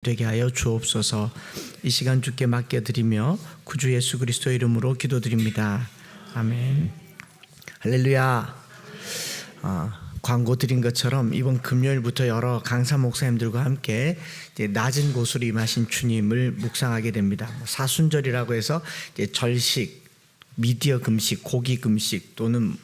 되게 하여 주옵소서. 이 시간 주께 맡겨드리며 구주 예수 그리스도의 이름으로 기도드립니다. 아멘. 할렐루야. 광고 드린 것처럼 이번 금요일부터 여러 강사 목사님들과 함께 이제 낮은 곳으로 임하신 주님을 묵상하게 됩니다. 사순절이라고 해서 이제 절식, 미디어 금식, 고기 금식 또는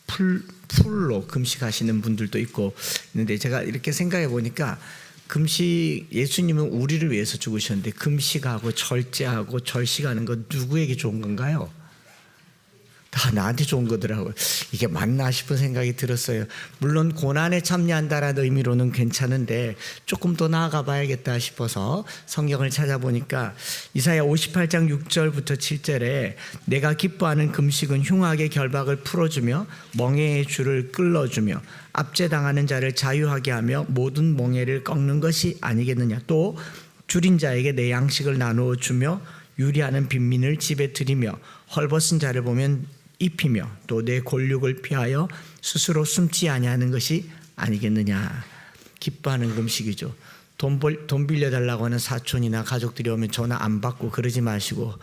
풀로 금식하시는 분들도 있고 있는데, 제가 이렇게 생각해 보니까 금식, 예수님은 우리를 위해서 죽으셨는데 금식하고 절제하고 절식하는 건 누구에게 좋은 건가요? 다 나한테 좋은 거더라고요. 이게 맞나 싶은 생각이 들었어요. 물론 고난에 참여한다라는 의미로는 괜찮은데 조금 더 나아가 봐야겠다 싶어서 성경을 찾아보니까 이사야 58장 6절부터 7절에 내가 기뻐하는 금식은 흉악의 결박을 풀어주며 멍에의 줄을 끌어주며 압제당하는 자를 자유하게 하며 모든 멍에를 꺾는 것이 아니겠느냐. 또 줄인 자에게 내 양식을 나누어 주며 유리하는 빈민을 집에 들이며 헐벗은 자를 보면 입히며 또 내 골육을 피하여 스스로 숨지 아니하는 것이 아니겠느냐. 기뻐하는 금식이죠. 돈 빌려달라고 하는 사촌이나 가족들이 오면 전화 안 받고 그러지 마시고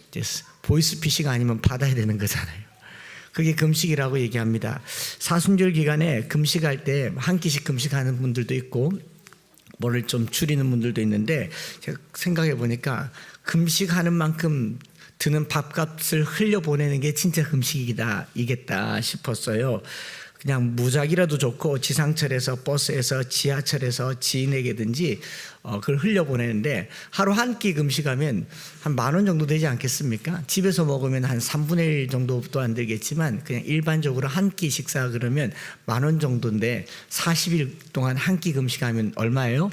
이제 보이스피싱 아니면 받아야 되는 거잖아요. 그게 금식이라고 얘기합니다. 사순절 기간에 금식할 때 한 끼씩 금식하는 분들도 있고 뭐를 좀 줄이는 분들도 있는데, 제가 생각해 보니까 금식하는 만큼 드는 밥값을 흘려보내는 게 진짜 금식이겠다 싶었어요. 그냥 무작이라도 좋고 지상철에서 버스에서 지하철에서 지인에게든지 그걸 흘려보내는데, 하루 한 끼 금식하면 한 10,000원 정도 되지 않겠습니까? 집에서 먹으면 한 3분의 1 정도도 안 들겠지만 그냥 일반적으로 한 끼 식사 그러면 10,000원 정도인데 40일 동안 한 끼 금식하면 얼마예요?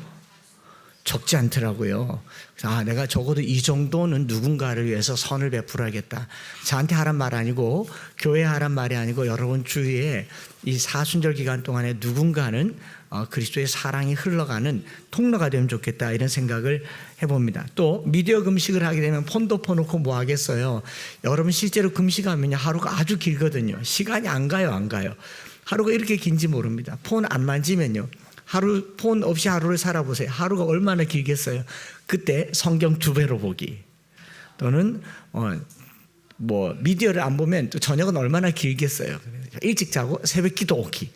적지 않더라고요. 그래서 내가 적어도 이 정도는 누군가를 위해서 선을 베풀어야겠다. 저한테 하란 말 아니고 교회에 하란 말이 아니고 여러분 주위에 이 사순절 기간 동안에 누군가는 그리스도의 사랑이 흘러가는 통로가 되면 좋겠다, 이런 생각을 해봅니다. 또 미디어 금식을 하게 되면 폰도 퍼놓고 뭐 하겠어요. 여러분 실제로 금식하면 하루가 아주 길거든요. 시간이 안 가요. 하루가 이렇게 긴지 모릅니다. 폰 안 만지면요, 폰 없이 하루를 살아보세요. 하루가 얼마나 길겠어요. 그때 성경 2배로 보기, 또는 미디어를 안 보면 또 저녁은 얼마나 길겠어요. 일찍 자고 새벽 기도 오기,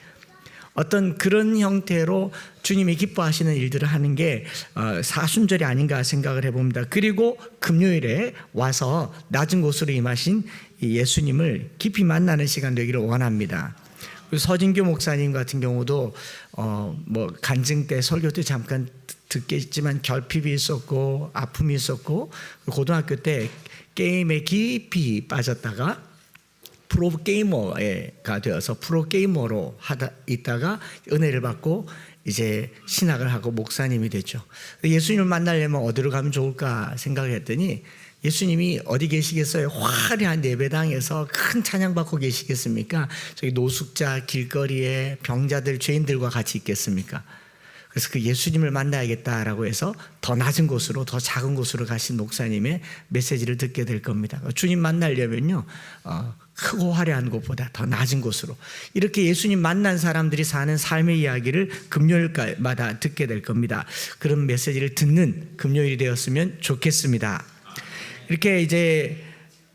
어떤 그런 형태로 주님이 기뻐하시는 일들을 하는 게 사순절이 아닌가 생각을 해봅니다. 그리고 금요일에 와서 낮은 곳으로 임하신 예수님을 깊이 만나는 시간 되기를 원합니다. 서진교 목사님 같은 경우도 간증 때, 설교 때 잠깐 듣겠지만 결핍이 있었고 아픔이 있었고, 고등학교 때 게임에 깊이 빠졌다가 프로게이머가 되어서 프로게이머로 있다가 은혜를 받고 이제 신학을 하고 목사님이 됐죠. 예수님을 만나려면 어디로 가면 좋을까 생각을 했더니, 예수님이 어디 계시겠어요? 화려한 예배당에서 큰 찬양 받고 계시겠습니까? 저기 노숙자 길거리에 병자들, 죄인들과 같이 있겠습니까? 그래서 그 예수님을 만나야겠다라고 해서 더 낮은 곳으로, 더 작은 곳으로 가신 목사님의 메시지를 듣게 될 겁니다. 주님 만나려면요, 크고 화려한 곳보다 더 낮은 곳으로, 이렇게 예수님 만난 사람들이 사는 삶의 이야기를 금요일마다 듣게 될 겁니다. 그런 메시지를 듣는 금요일이 되었으면 좋겠습니다. 이렇게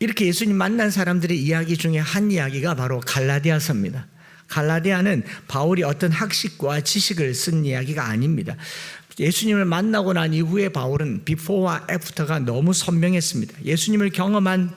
예수님 만난 사람들의 이야기 중에 한 이야기가 바로 갈라디아서입니다. 갈라디아는 바울이 어떤 학식과 지식을 쓴 이야기가 아닙니다. 예수님을 만나고 난 이후에 바울은 비포와 애프터가 너무 선명했습니다. 예수님을 경험한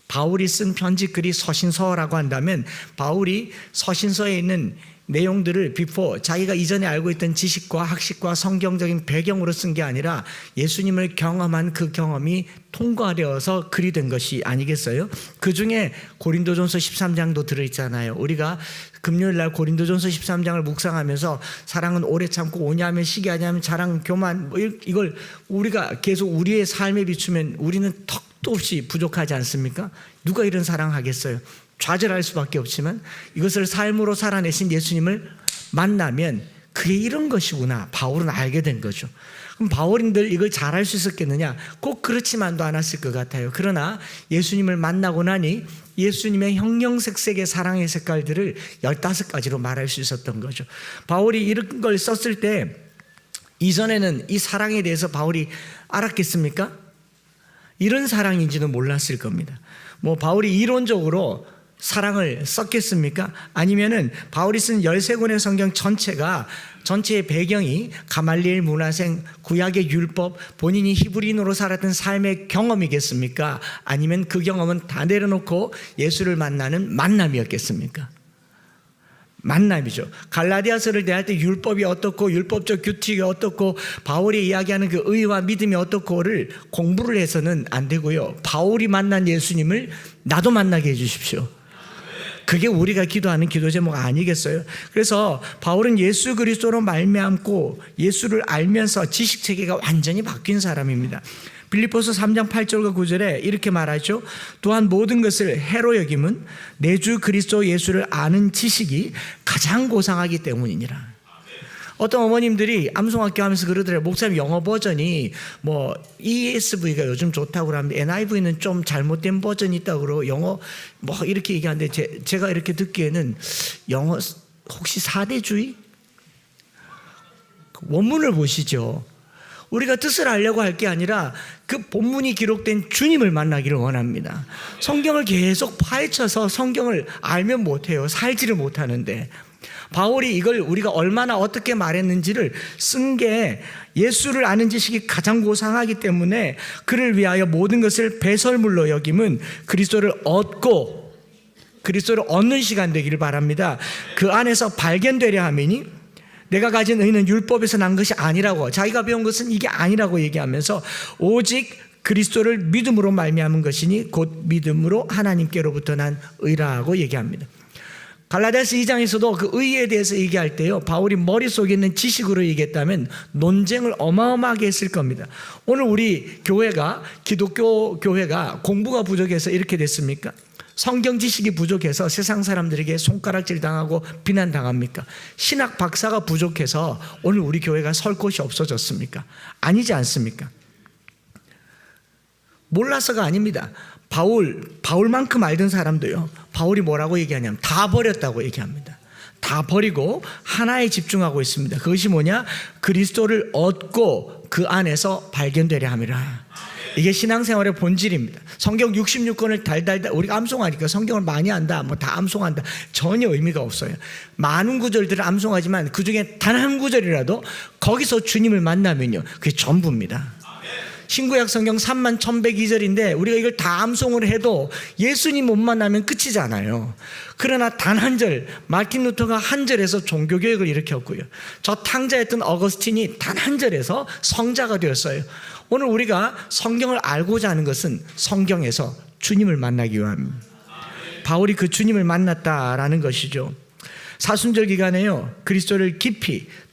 바울이 쓴 편지 글이 서신서라고 한다면, 바울이 서신서에 있는 내용들을 자기가 이전에 알고 있던 지식과 학식과 성경적인 배경으로 쓴 게 아니라 예수님을 경험한 그 경험이 통과되어서 글이 된 것이 아니겠어요? 그 중에 고린도전서 13장도 들어있잖아요. 우리가 금요일날 고린도전서 13장을 묵상하면서 사랑은 오래 참고 오냐면 시기하냐면 자랑 교만, 이걸 우리가 계속 우리의 삶에 비추면 우리는 턱도 없이 부족하지 않습니까? 누가 이런 사랑하겠어요? 좌절할 수밖에 없지만 이것을 삶으로 살아내신 예수님을 만나면 그게 이런 것이구나, 바울은 알게 된 거죠. 그럼 바울인들 이걸 잘할 수 있었겠느냐? 꼭 그렇지만도 않았을 것 같아요. 그러나 예수님을 만나고 나니 예수님의 형형색색의 사랑의 색깔들을 15가지로 말할 수 있었던 거죠. 바울이 이런 걸 썼을 때 이전에는 이 사랑에 대해서 바울이 알았겠습니까? 이런 사랑인지는 몰랐을 겁니다. 뭐 바울이 이론적으로 사랑을 썼겠습니까? 아니면은 바울이 쓴 13권의 성경 전체의 배경이 가말리엘 문화생, 구약의 율법, 본인이 히브리인으로 살았던 삶의 경험이겠습니까? 아니면 그 경험은 다 내려놓고 예수를 만나는 만남이었겠습니까? 만남이죠. 갈라디아서를 대할 때 율법이 어떻고 율법적 규칙이 어떻고 바울이 이야기하는 그 의와 믿음이 어떻고를 공부를 해서는 안 되고요. 바울이 만난 예수님을 나도 만나게 해주십시오. 그게 우리가 기도하는 기도 제목 아니겠어요? 그래서 바울은 예수 그리스도로 말미암고 예수를 알면서 지식 체계가 완전히 바뀐 사람입니다. 빌립보서 3장 8절과 9절에 이렇게 말하죠. 또한 모든 것을 해로 여김은 내 주 그리스도 예수를 아는 지식이 가장 고상하기 때문이니라. 어떤 어머님들이 암송학교 하면서 그러더래요. 목사님 영어 버전이 뭐 ESV가 요즘 좋다고 그러는데 NIV는 좀 잘못된 버전이 있다고 그러고 영어 뭐 이렇게 얘기하는데 제가 이렇게 듣기에는 영어 혹시 사대주의? 원문을 보시죠. 우리가 뜻을 알려고 할 게 아니라 그 본문이 기록된 주님을 만나기를 원합니다. 성경을 계속 파헤쳐서 성경을 알면 못해요. 살지를 못하는데 바울이 이걸 우리가 얼마나 어떻게 말했는지를 쓴 게 예수를 아는 지식이 가장 고상하기 때문에 그를 위하여 모든 것을 배설물로 여김은 그리스도를 얻는 시간 되기를 바랍니다. 그 안에서 발견되려 함이니 내가 가진 의는 율법에서 난 것이 아니라고, 자기가 배운 것은 이게 아니라고 얘기하면서 오직 그리스도를 믿음으로 말미암은 것이니 곧 믿음으로 하나님께로부터 난 의라고 얘기합니다. 갈라디아서 2장에서도 그 의에 대해서 얘기할 때요, 바울이 머릿속에 있는 지식으로 얘기했다면 논쟁을 어마어마하게 했을 겁니다. 오늘 우리 교회가, 기독교 교회가 공부가 부족해서 이렇게 됐습니까? 성경 지식이 부족해서 세상 사람들에게 손가락질 당하고 비난당합니까? 신학 박사가 부족해서 오늘 우리 교회가 설 곳이 없어졌습니까? 아니지 않습니까? 몰라서가 아닙니다. 바울만큼 알던 사람도요, 바울이 뭐라고 얘기하냐면 다 버렸다고 얘기합니다. 다 버리고 하나에 집중하고 있습니다. 그것이 뭐냐? 그리스도를 얻고 그 안에서 발견되려 함이라. 이게 신앙생활의 본질입니다. 성경 66권을 달달달 우리가 암송하니까 성경을 많이 안다, 뭐 다 암송한다, 전혀 의미가 없어요. 많은 구절들을 암송하지만 그 중에 단 한 구절이라도 거기서 주님을 만나면요, 그게 전부입니다. 신구약 성경 31,102절인데 우리가 이걸 다 암송을 해도 예수님 못 만나면 끝이잖아요. 그러나 단 한 절, 마틴 루터가 한 절에서 종교개혁을 일으켰고요, 저 탕자였던 어거스틴이 단 한 절에서 성자가 되었어요. 오늘 우리가 성경을 알고자 하는 것은 성경에서 주님을 만나기 위함입니다. 바울이 그 주님을 만났다라는 것이죠. 사순절 기간에요, 그리스도를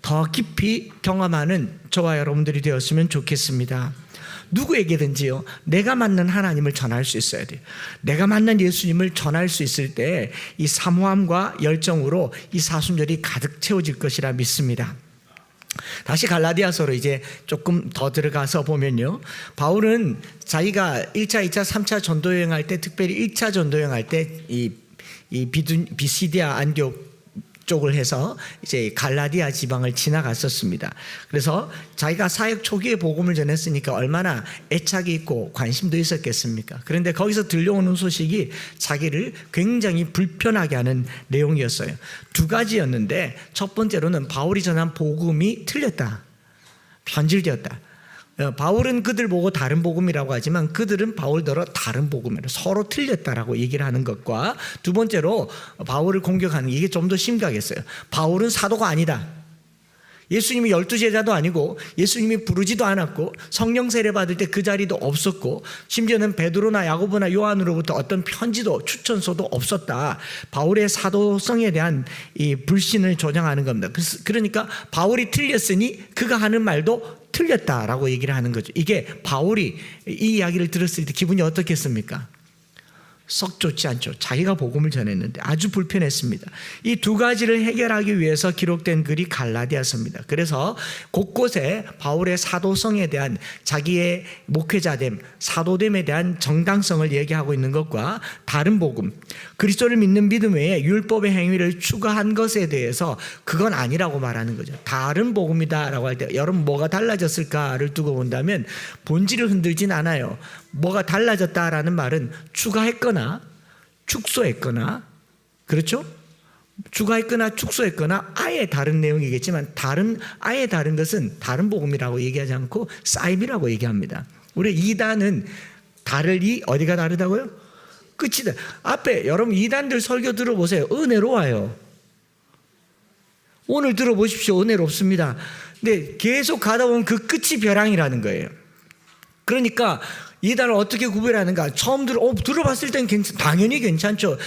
더 깊이 경험하는 저와 여러분들이 되었으면 좋겠습니다. 누구에게든지요, 내가 만난 하나님을 전할 수 있어야 돼요. 내가 만난 예수님을 전할 수 있을 때 이 사모함과 열정으로 이 사순절이 가득 채워질 것이라 믿습니다. 다시 갈라디아서로 이제 조금 더 들어가서 보면요, 바울은 자기가 1차, 2차, 3차 전도여행할 때, 특별히 1차 전도여행할 때 이 비시디아 안디옥 쪽을 해서 이제 갈라디아 지방을 지나갔었습니다. 그래서 자기가 사역 초기에 복음을 전했으니까 얼마나 애착이 있고 관심도 있었겠습니까? 그런데 거기서 들려오는 소식이 자기를 굉장히 불편하게 하는 내용이었어요. 두 가지였는데, 첫 번째로는 바울이 전한 복음이 틀렸다, 변질되었다. 바울은 그들 보고 다른 복음이라고 하지만 그들은 바울더러 다른 복음이라 서로 틀렸다라고 얘기를 하는 것과, 두 번째로 바울을 공격하는, 이게 좀 더 심각했어요. 바울은 사도가 아니다. 예수님이 12제자도 아니고 예수님이 부르지도 않았고 성령 세례 받을 때 그 자리도 없었고 심지어는 베드로나 야고보나 요한으로부터 어떤 편지도 추천서도 없었다. 바울의 사도성에 대한 이 불신을 조장하는 겁니다. 그러니까 바울이 틀렸으니 그가 하는 말도 틀렸다라고 얘기를 하는 거죠. 이게 바울이 이 이야기를 들었을 때 기분이 어떻겠습니까? 썩 좋지 않죠. 자기가 복음을 전했는데 아주 불편했습니다. 이 두 가지를 해결하기 위해서 기록된 글이 갈라디아서입니다. 그래서 곳곳에 바울의 사도성에 대한 자기의 목회자됨, 사도됨에 대한 정당성을 얘기하고 있는 것과 다른 복음, 그리스도를 믿는 믿음 외에 율법의 행위를 추가한 것에 대해서 그건 아니라고 말하는 거죠. 다른 복음이다라고 할 때 여러분 뭐가 달라졌을까를 두고 본다면 본질을 흔들진 않아요. 뭐가 달라졌다라는 말은 추가했거나 축소했거나, 그렇죠? 추가했거나 축소했거나 아예 다른 내용이겠지만 아예 다른 것은 다른 복음이라고 얘기하지 않고 쌓임이라고 얘기합니다. 우리 이단은 다르리 어디가 다르다고요? 끝이다. 앞에 여러분 이단들 설교 들어보세요. 은혜로워요. 오늘 들어보십시오. 은혜롭습니다. 근데 계속 가다 보면 그 끝이 벼랑이라는 거예요. 그러니까 이단을 어떻게 구별하는가? 처음 들어봤을 땐 당연히 괜찮죠.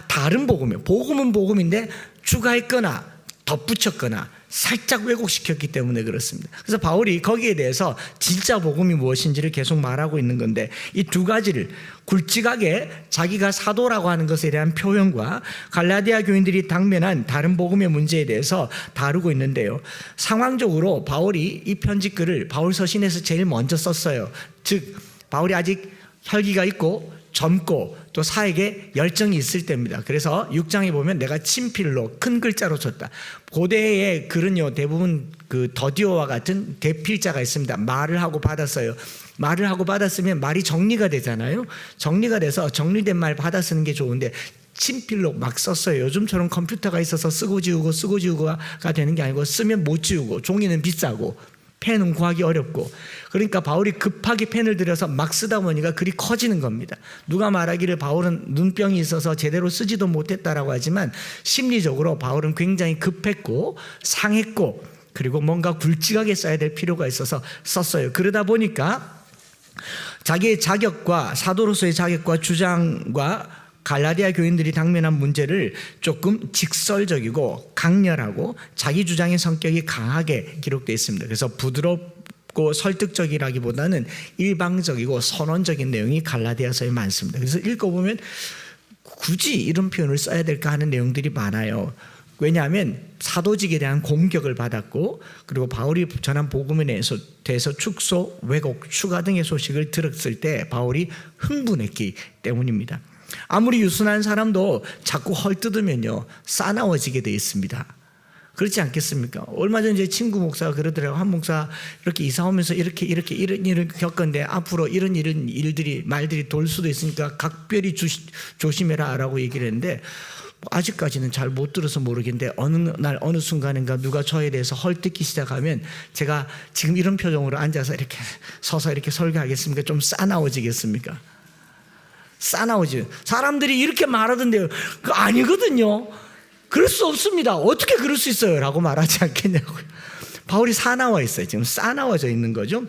다른 복음이에요. 복음은 복음인데 추가했거나 덧붙였거나 살짝 왜곡시켰기 때문에 그렇습니다. 그래서 바울이 거기에 대해서 진짜 복음이 무엇인지를 계속 말하고 있는 건데, 이 두 가지를 굵직하게 자기가 사도라고 하는 것에 대한 표현과 갈라디아 교인들이 당면한 다른 복음의 문제에 대해서 다루고 있는데요. 상황적으로 바울이 이 편지글을 바울 서신에서 제일 먼저 썼어요. 즉 바울이 아직 혈기가 있고 젊고 또 사에게 열정이 있을 때입니다. 그래서 6장에 보면 내가 친필로 큰 글자로 쳤다. 고대의 글은요 대부분 그 더디오와 같은 대필자가 있습니다. 말을 하고 받았어요. 말을 하고 받았으면 말이 정리가 되잖아요. 정리가 돼서 정리된 말 받아 쓰는 게 좋은데 친필로 막 썼어요. 요즘처럼 컴퓨터가 있어서 쓰고 지우고가 되는 게 아니고 쓰면 못 지우고, 종이는 비싸고 펜은 구하기 어렵고, 그러니까 바울이 급하게 펜을 들여서 막 쓰다 보니까 글이 커지는 겁니다. 누가 말하기를 바울은 눈병이 있어서 제대로 쓰지도 못했다라고 하지만 심리적으로 바울은 굉장히 급했고 상했고 그리고 뭔가 굵직하게 써야 될 필요가 있어서 썼어요. 그러다 보니까 자기의 자격과 사도로서의 자격과 주장과 갈라디아 교인들이 당면한 문제를 조금 직설적이고 강렬하고 자기 주장의 성격이 강하게 기록되어 있습니다. 그래서 부드럽고 설득적이라기보다는 일방적이고 선언적인 내용이 갈라디아서에 많습니다. 그래서 읽어보면 굳이 이런 표현을 써야 될까 하는 내용들이 많아요. 왜냐하면 사도직에 대한 공격을 받았고, 그리고 바울이 전한 복음에 대해서 축소, 왜곡, 추가 등의 소식을 들었을 때 바울이 흥분했기 때문입니다. 아무리 유순한 사람도 자꾸 헐뜯으면요 싸나워지게 돼 있습니다. 그렇지 않겠습니까? 얼마 전에 제 친구 목사가 그러더라고요. 한 목사 이렇게 이사 오면서 이런 일을 겪었는데 앞으로 이런 말들이 돌 수도 있으니까 각별히 조심해라 라고 얘기를 했는데, 아직까지는 잘 못 들어서 모르겠는데 어느 날 어느 순간인가 누가 저에 대해서 헐뜯기 시작하면 제가 지금 이런 표정으로 앉아서 이렇게 서서 이렇게 설교하겠습니까? 좀 싸나워지겠습니까? 싸나오지. 사람들이 이렇게 말하던데요. 그거 아니거든요. 그럴 수 없습니다. 어떻게 그럴 수 있어요? 라고 말하지 않겠냐고요. 바울이 사나워 있어요. 지금 싸나워져 있는 거죠.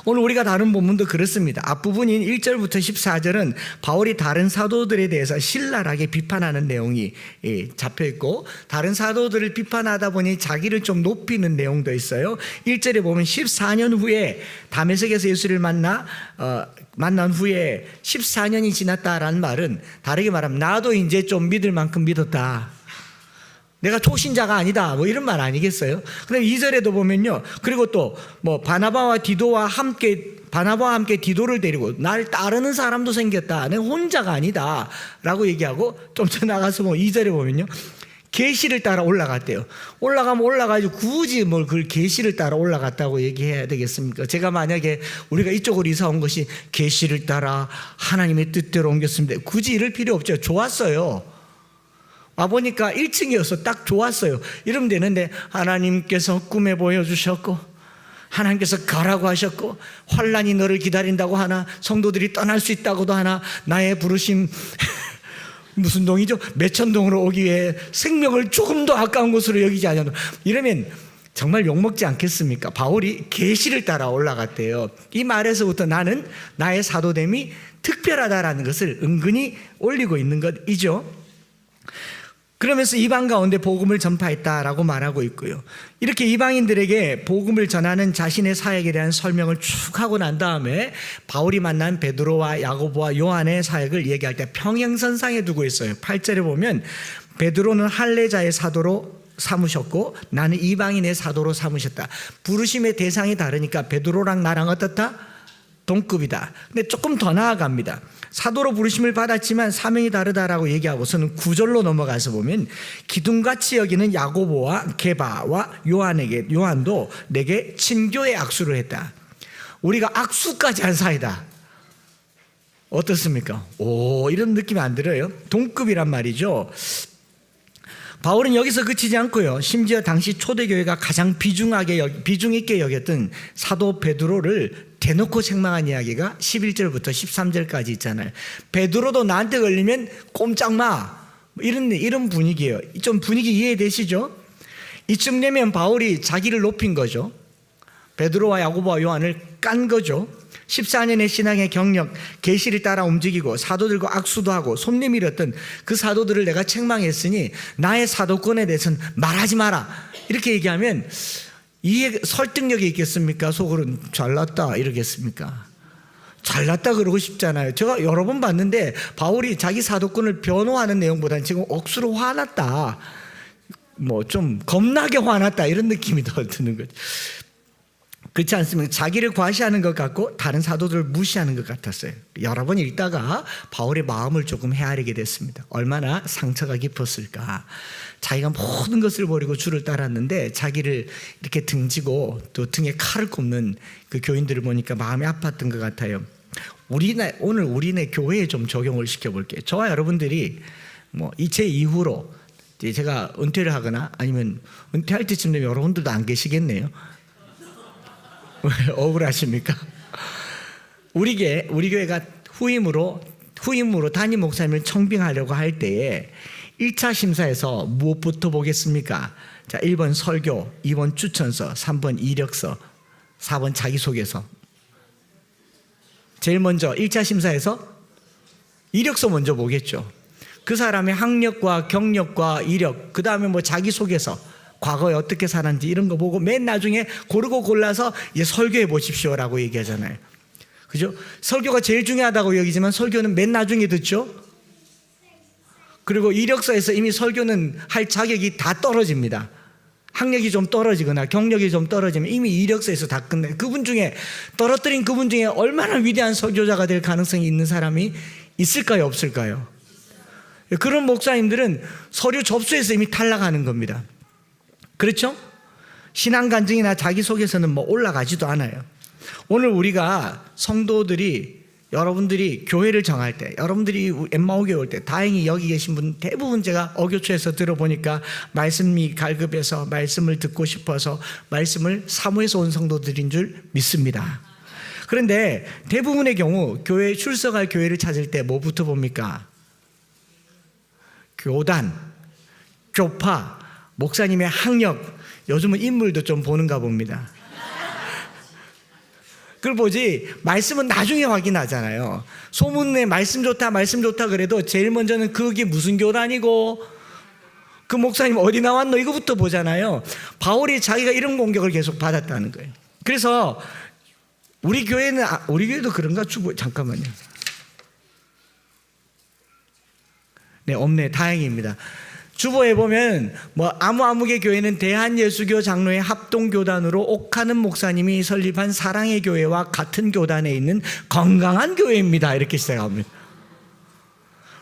오늘 우리가 다룬 본문도 그렇습니다. 앞부분인 1절부터 14절은 바울이 다른 사도들에 대해서 신랄하게 비판하는 내용이 잡혀있고, 다른 사도들을 비판하다 보니 자기를 좀 높이는 내용도 있어요. 1절에 보면 14년 후에 다메섹에서 예수를 만난 후에 14년이 지났다라는 말은, 다르게 말하면 나도 이제 좀 믿을 만큼 믿었다, 내가 초신자가 아니다, 뭐 이런 말 아니겠어요? 그다음 2절에도 보면요, 그리고 또 뭐 바나바와 함께 디도를 데리고 날 따르는 사람도 생겼다, 내가 혼자가 아니다 라고 얘기하고, 좀 더 나가서 뭐 2절에 보면요 계시를 따라 올라갔대요. 올라가면 올라가지고 굳이 뭘 그걸 계시를 따라 올라갔다고 얘기해야 되겠습니까? 제가 만약에 우리가 이쪽으로 이사 온 것이 계시를 따라 하나님의 뜻대로 옮겼습니다, 굳이 이럴 필요 없죠. 좋았어요. 와보니까 1층이어서 딱 좋았어요. 이러면 되는데, 하나님께서 꿈에 보여주셨고 하나님께서 가라고 하셨고 환난이 너를 기다린다고 하나, 성도들이 떠날 수 있다고도 하나, 나의 부르심 무슨 동이죠? 매천동으로 오기 위해 생명을 조금 더 아까운 곳으로 여기지 않아도, 이러면 정말 욕먹지 않겠습니까? 바울이 계시를 따라 올라갔대요. 이 말에서부터 나는 나의 사도됨이 특별하다라는 것을 은근히 올리고 있는 것이죠. 그러면서 이방 가운데 복음을 전파했다라고 말하고 있고요. 이렇게 이방인들에게 복음을 전하는 자신의 사역에 대한 설명을 쭉 하고 난 다음에 바울이 만난 베드로와 야고보와 요한의 사역을 얘기할 때 평행선상에 두고 있어요. 8절에 보면 베드로는 할례자의 사도로 삼으셨고 나는 이방인의 사도로 삼으셨다. 부르심의 대상이 다르니까 베드로랑 나랑 어떻다? 동급이다. 근데 조금 더 나아갑니다. 사도로 부르심을 받았지만 사명이 다르다라고 얘기하고서는 9절로 넘어가서 보면 기둥같이 여기는 야고보와 게바와 요한도 내게 친교의 악수를 했다. 우리가 악수까지 한 사이다. 어떻습니까? 오, 이런 느낌이 안 들어요? 동급이란 말이죠. 바울은 여기서 그치지 않고요. 심지어 당시 초대교회가 가장 비중 있게 여겼던 사도 베드로를 대놓고 책망한 이야기가 11절부터 13절까지 있잖아요. 베드로도 나한테 걸리면 꼼짝 마. 이런 분위기예요. 좀 분위기 이해되시죠? 이쯤 되면 바울이 자기를 높인 거죠. 베드로와 야고보와 요한을 깐 거죠. 14년의 신앙의 경력, 계시를 따라 움직이고 사도들과 악수도 하고 손 내밀었던 그 사도들을 내가 책망했으니 나의 사도권에 대해서는 말하지 마라. 이렇게 얘기하면 이해 설득력이 있겠습니까? 속으로는 잘났다 이러겠습니까? 잘났다 그러고 싶잖아요. 제가 여러 번 봤는데 바울이 자기 사도권을 변호하는 내용보다는 지금 억수로 화났다, 뭐 좀 겁나게 화났다 이런 느낌이 더 드는 거죠. 그렇지 않습니까? 자기를 과시하는 것 같고 다른 사도들을 무시하는 것 같았어요. 여러 번 읽다가 바울의 마음을 조금 헤아리게 됐습니다. 얼마나 상처가 깊었을까. 자기가 모든 것을 버리고 주를 따랐는데 자기를 이렇게 등지고 또 등에 칼을 꼽는 그 교인들을 보니까 마음이 아팠던 것 같아요. 오늘 우리네 교회에 좀 적용을 시켜볼게요. 저와 여러분들이 뭐 이체 이후로 제가 은퇴를 하거나 아니면 은퇴할 때쯤 되면 여러분들도 안 계시겠네요. 왜 억울하십니까? 우리 교회가 후임으로 담임 목사님을 청빙하려고 할 때에 1차 심사에서 무엇부터 보겠습니까? 자, 1번 설교, 2번 추천서, 3번 이력서, 4번 자기소개서. 제일 먼저 1차 심사에서 이력서 먼저 보겠죠. 그 사람의 학력과 경력과 이력, 그 다음에 뭐 자기소개서, 과거에 어떻게 살았는지 이런 거 보고 맨 나중에 고르고 골라서 이제 설교해 보십시오라고 얘기하잖아요. 그죠? 설교가 제일 중요하다고 여기지만 설교는 맨 나중에 듣죠. 그리고 이력서에서 이미 설교는 할 자격이 다 떨어집니다. 학력이 좀 떨어지거나 경력이 좀 떨어지면 이미 이력서에서 다 끝내. 떨어뜨린 그분 중에 얼마나 위대한 설교자가 될 가능성이 있는 사람이 있을까요, 없을까요? 그런 목사님들은 서류 접수에서 이미 탈락하는 겁니다. 그렇죠? 신앙 간증이나 자기소개서는 뭐 올라가지도 않아요. 오늘 우리가 성도들이 여러분들이 교회를 정할 때, 여러분들이 엠마오교회 올 때 다행히 여기 계신 분 대부분 제가 어교초에서 들어보니까 말씀이 갈급해서 말씀을 듣고 싶어서 말씀을 사모해서 온 성도들인 줄 믿습니다. 그런데 대부분의 경우 교회에 출석할 교회를 찾을 때 뭐부터 봅니까? 교단, 교파, 목사님의 학력, 요즘은 인물도 좀 보는가 봅니다. 그걸 보지 말씀은 나중에 확인하잖아요. 소문에 말씀 좋다 그래도 제일 먼저는 그게 무슨 교단이고 그 목사님 어디 나왔노 이거부터 보잖아요. 바울이 자기가 이런 공격을 계속 받았다는 거예요. 그래서 우리 교회도 그런가? 잠깐만요. 네, 없네. 다행입니다. 주보에 보면 뭐 아무개 교회는 대한예수교 장로의 합동교단으로 옥하는 목사님이 설립한 사랑의 교회와 같은 교단에 있는 건강한 교회입니다. 이렇게 시작합니다.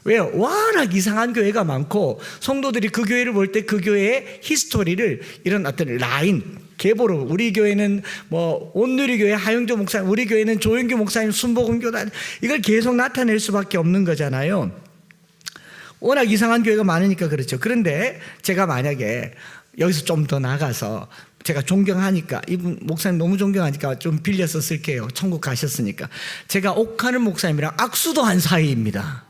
왜요? 워낙 이상한 교회가 많고 성도들이 그 교회를 볼 때 그 교회의 히스토리를 이런 어떤 라인, 계보로 우리 교회는 뭐 온누리교회 하영조 목사님, 우리 교회는 조영규 목사님 순복음교단 이걸 계속 나타낼 수밖에 없는 거잖아요. 워낙 이상한 교회가 많으니까 그렇죠. 그런데 제가 만약에 여기서 좀 더 나가서 제가 존경하니까 이분 목사님 너무 존경하니까 좀 빌려서 쓸게요. 천국 가셨으니까. 제가 옥하는 목사님이랑 악수도 한 사이입니다.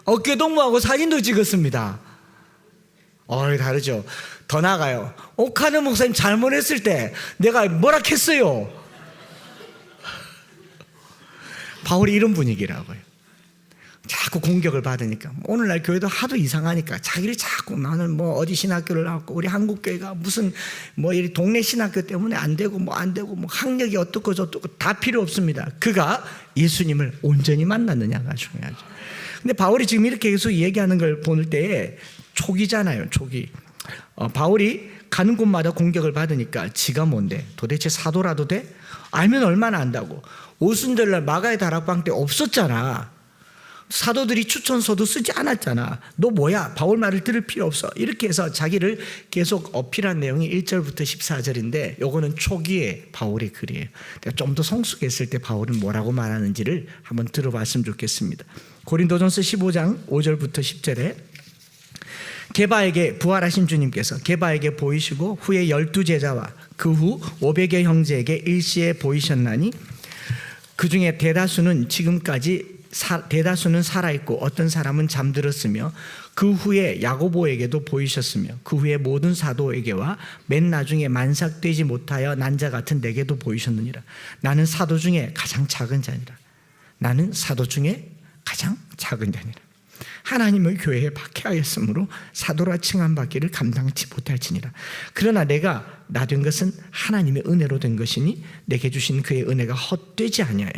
어깨 동무하고 사진도 찍었습니다. 다르죠. 더 나가요. 옥하는 목사님 잘못했을 때 내가 뭐라 했어요. 바울이 이런 분위기라고요. 자꾸 공격을 받으니까 오늘날 교회도 하도 이상하니까 자기를 자꾸 나는 뭐 어디 신학교를 나왔고 우리 한국교회가 무슨 뭐 이 동네 신학교 때문에 안 되고 뭐 학력이 어떻고 저떻고 다 필요 없습니다. 그가 예수님을 온전히 만났느냐가 중요하죠. 근데 바울이 지금 이렇게 계속 얘기하는 걸 볼 때에 초기잖아요. 초기. 바울이 가는 곳마다 공격을 받으니까 지가 뭔데? 도대체 사도라도 돼? 알면 얼마나 안다고. 오순절날 마가의 다락방 때 없었잖아. 사도들이 추천서도 쓰지 않았잖아. 너 뭐야? 바울 말을 들을 필요 없어. 이렇게 해서 자기를 계속 어필한 내용이 1절부터 14절인데 요거는 초기의 바울의 글이에요. 좀 더 성숙했을 때 바울은 뭐라고 말하는지를 한번 들어봤으면 좋겠습니다. 고린도전서 15장 5절부터 10절에 게바에게 부활하신 주님께서 게바에게 보이시고 후에 12제자와 그 후 500여 형제에게 일시에 보이셨나니 그 중에 대다수는 살아있고 어떤 사람은 잠들었으며 그 후에 야고보에게도 보이셨으며 그 후에 모든 사도에게와 맨 나중에 만삭되지 못하여 난 자 같은 내게도 보이셨느니라. 나는 사도 중에 가장 작은 자니라. 나는 사도 중에 가장 작은 자니라. 하나님의 교회에 박해하였으므로 사도라 칭함받기를 감당치 못할지니라. 그러나 내가 나 된 것은 하나님의 은혜로 된 것이니 내게 주신 그의 은혜가 헛되지 아니하여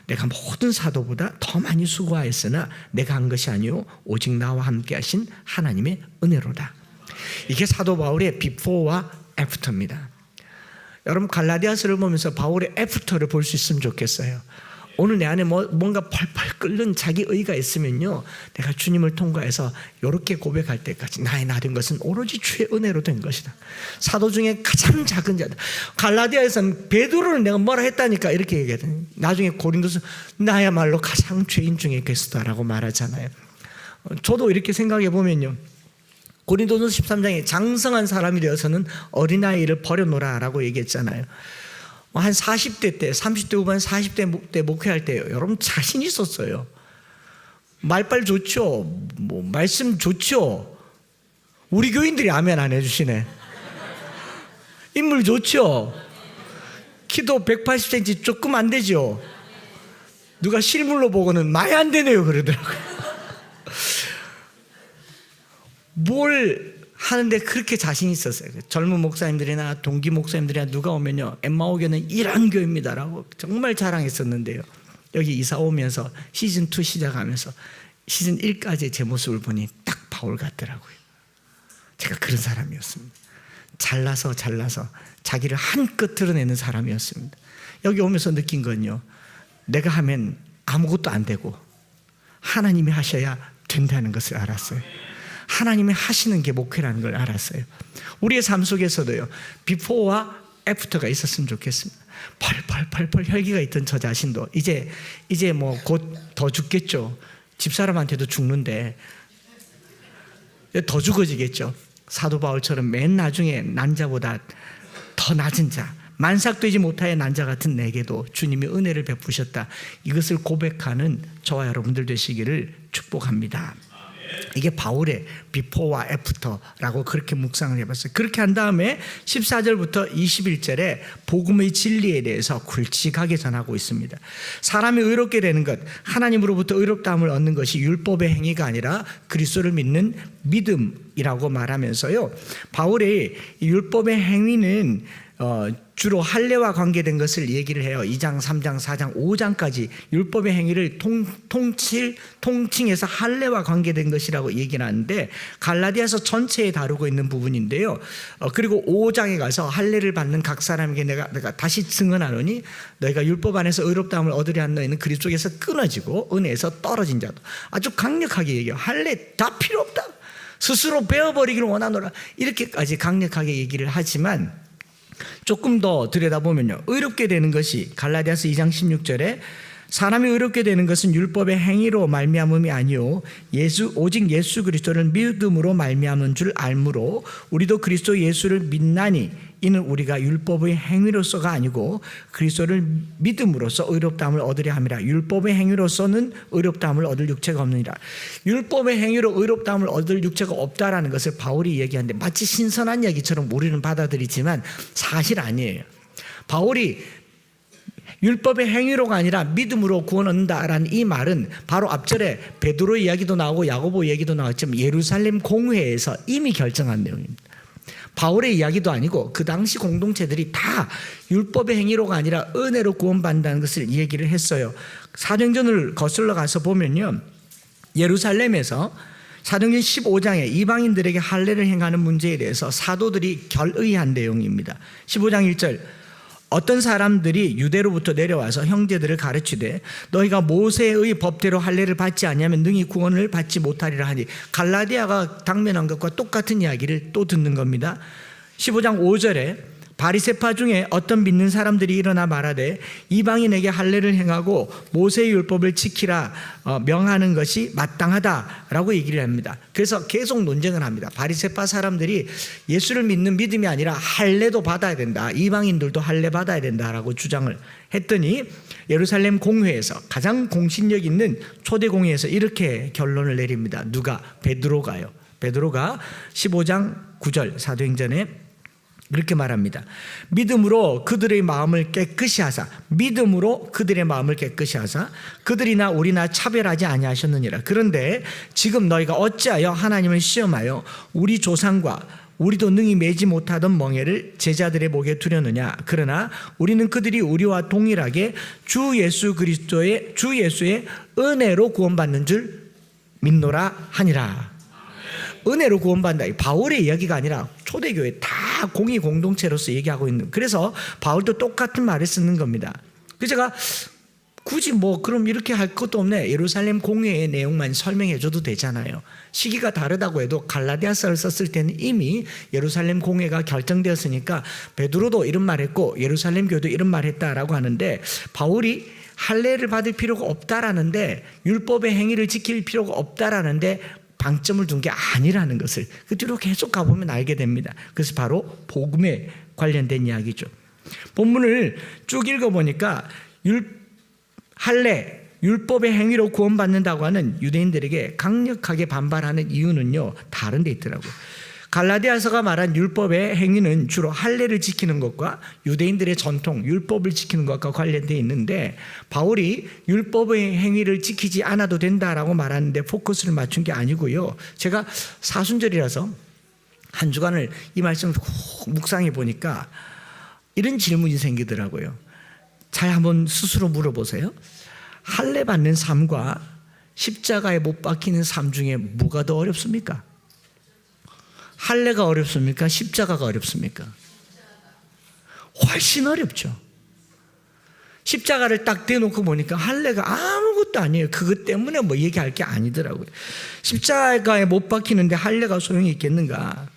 내가 모든 사도보다 더 많이 수고하였으나 내가 한 것이 아니요 오직 나와 함께 하신 하나님의 은혜로다. 이게 사도 바울의 비포와 애프터입니다. 여러분 갈라디아서를 보면서 바울의 애프터를 볼 수 있으면 좋겠어요. 오늘 내 안에 뭔가 펄펄 끓는 자기 의가 있으면요, 내가 주님을 통과해서 이렇게 고백할 때까지 나의 나 된 것은 오로지 주의 은혜로 된 것이다. 사도 중에 가장 작은 자다. 갈라디아에서는 베드로는 내가 뭐라 했다니까 이렇게 얘기하더니 나중에 고린도서 나야말로 가장 죄인 중에 괴수다라고 말하잖아요. 저도 이렇게 생각해 보면요, 고린도전서 13장에 장성한 사람이 되어서는 어린아이를 버려놓으라라고 얘기했잖아요. 한 40대 때, 30대 후반 40대 때 목회할 때요, 여러분 자신 있었어요. 말빨 좋죠. 말씀 좋죠. 우리 교인들이 아멘 안 해주시네. 인물 좋죠. 키도 180cm 조금 안 되죠. 누가 실물로 보고는 많이 안 되네요 그러더라고요. 뭘 하는데 그렇게 자신 있었어요. 젊은 목사님들이나 동기 목사님들이나 누가 오면요, 엠마오교는 이런 교회입니다라고 정말 자랑했었는데요, 여기 이사 오면서 시즌2 시작하면서 시즌1까지 제 모습을 보니 딱 바울 같더라고요. 제가 그런 사람이었습니다. 잘나서 자기를 한껏 드러내는 사람이었습니다. 여기 오면서 느낀 건요, 내가 하면 아무것도 안 되고 하나님이 하셔야 된다는 것을 알았어요. 하나님이 하시는 게 목회라는 걸 알았어요. 우리의 삶 속에서도요, 비포와 애프터가 있었으면 좋겠습니다. 펄펄 혈기가 있던 저 자신도 이제 뭐 곧 더 죽겠죠. 집사람한테도 죽는데 더 죽어지겠죠. 사도 바울처럼 맨 나중에 난 자보다 더 낮은 자, 만삭되지 못하여 난 자 같은 내게도 주님이 은혜를 베푸셨다, 이것을 고백하는 저와 여러분들 되시기를 축복합니다. 이게 바울의 비포와 애프터라고 그렇게 묵상을 해봤어요. 그렇게 한 다음에 14절부터 21절에 복음의 진리에 대해서 굵직하게 전하고 있습니다. 사람이 의롭게 되는 것, 하나님으로부터 의롭다함을 얻는 것이 율법의 행위가 아니라 그리스도를 믿는 믿음이라고 말하면서요, 바울의 율법의 행위는 주로 할례와 관계된 것을 얘기를 해요. 2장, 3장, 4장, 5장까지 율법의 행위를 통칭해서 할례와 관계된 것이라고 얘기를 하는데, 갈라디아서 전체에 다루고 있는 부분인데요. 그리고 5장에 가서 할례를 받는 각 사람에게 내가 다시 증언하노니 너희가 율법 안에서 의롭다함을 얻으려 한 너희는 그리스도에서 끊어지고 은혜에서 떨어진 자도. 아주 강력하게 얘기해요. 할례 다 필요 없다, 스스로 베어버리기를 원하노라, 이렇게까지 강력하게 얘기를 하지만 조금 더 들여다보면요, 의롭게 되는 것이 갈라디아서 2장 16절에 사람이 의롭게 되는 것은 율법의 행위로 말미암음이 아니요 오직 예수 그리스도를 믿음으로 말미암은 줄 알므로 우리도 그리스도 예수를 믿나니 이는 우리가 율법의 행위로서가 아니고 그리스도를 믿음으로써 의롭다함을 얻으려 함이라. 율법의 행위로서는 의롭다함을 얻을 육체가 없느니라. 율법의 행위로 의롭다함을 얻을 육체가 없다라는 것을 바울이 얘기하는데 마치 신선한 얘기처럼 우리는 받아들이지만 사실 아니에요. 바울이 율법의 행위로가 아니라 믿음으로 구원 얻는다라는 이 말은 바로 앞절에 베드로 이야기도 나오고 야고보 이야기도 나왔지만 예루살렘 공회에서 이미 결정한 내용입니다. 바울의 이야기도 아니고 그 당시 공동체들이 다 율법의 행위로가 아니라 은혜로 구원받는다는 것을 얘기를 했어요. 사도행전을 거슬러 가서 보면요, 예루살렘에서 사도행전 15장에 이방인들에게 할례를 행하는 문제에 대해서 사도들이 결의한 내용입니다. 15장 1절, 어떤 사람들이 유대로부터 내려와서 형제들을 가르치되 너희가 모세의 법대로 할례를 받지 아니하면 능히 구원을 받지 못하리라 하니, 갈라디아가 당면한 것과 똑같은 이야기를 또 듣는 겁니다. 15장 5절에 바리새파 중에 어떤 믿는 사람들이 일어나 말하되 이방인에게 할례를 행하고 모세의 율법을 지키라 명하는 것이 마땅하다라고 얘기를 합니다. 그래서 계속 논쟁을 합니다. 바리새파 사람들이 예수를 믿는 믿음이 아니라 할례도 받아야 된다, 이방인들도 할례 받아야 된다라고 주장을 했더니 예루살렘 공회에서 가장 공신력 있는 초대 공회에서 이렇게 결론을 내립니다. 누가? 베드로가요. 베드로가 15장 9절 사도행전에 이렇게 말합니다. 믿음으로 그들의 마음을 깨끗이 하사, 믿음으로 그들의 마음을 깨끗이 하사 그들이나 우리나 차별하지 아니하셨느니라. 그런데 지금 너희가 어찌하여 하나님을 시험하여 우리 조상과 우리도 능히 매지 못하던 멍에를 제자들의 목에 두려느냐. 그러나 우리는 그들이 우리와 동일하게 주 예수의 은혜로 구원받는 줄 믿노라 하니라. 은혜로 구원받는다. 바울의 이야기가 아니라 초대교회 다 공의 공동체로서 얘기하고 있는. 그래서 바울도 똑같은 말을 쓰는 겁니다. 그래서 제가 굳이 그럼 이렇게 할 것도 없네, 예루살렘 공회의 내용만 설명해 줘도 되잖아요. 시기가 다르다고 해도 갈라디아서를 썼을 때는 이미 예루살렘 공회가 결정되었으니까 베드로도 이런 말했고 예루살렘 교회도 이런 말했다라고 하는데, 바울이 할례를 받을 필요가 없다라는데, 율법의 행위를 지킬 필요가 없다라는데 방점을 둔 게 아니라는 것을 그 뒤로 계속 가보면 알게 됩니다. 그래서 바로 복음에 관련된 이야기죠. 본문을 쭉 읽어보니까 할례, 율법의 행위로 구원받는다고 하는 유대인들에게 강력하게 반발하는 이유는요, 다른 데 있더라고요. 갈라디아서가 말한 율법의 행위는 주로 할례를 지키는 것과 유대인들의 전통, 율법을 지키는 것과 관련되어 있는데, 바울이 율법의 행위를 지키지 않아도 된다라고 말하는데 포커스를 맞춘 게 아니고요. 제가 사순절이라서 한 주간을 이 말씀을 묵상해 보니까 이런 질문이 생기더라고요. 잘 한번 스스로 물어보세요. 할례 받는 삶과 십자가에 못 박히는 삶 중에 뭐가 더 어렵습니까? 할례가 어렵습니까? 십자가가 어렵습니까? 훨씬 어렵죠. 십자가를 딱 대놓고 보니까 할례가 아무것도 아니에요. 그것 때문에 얘기할 게 아니더라고요. 십자가에 못 박히는데 할례가 소용이 있겠는가?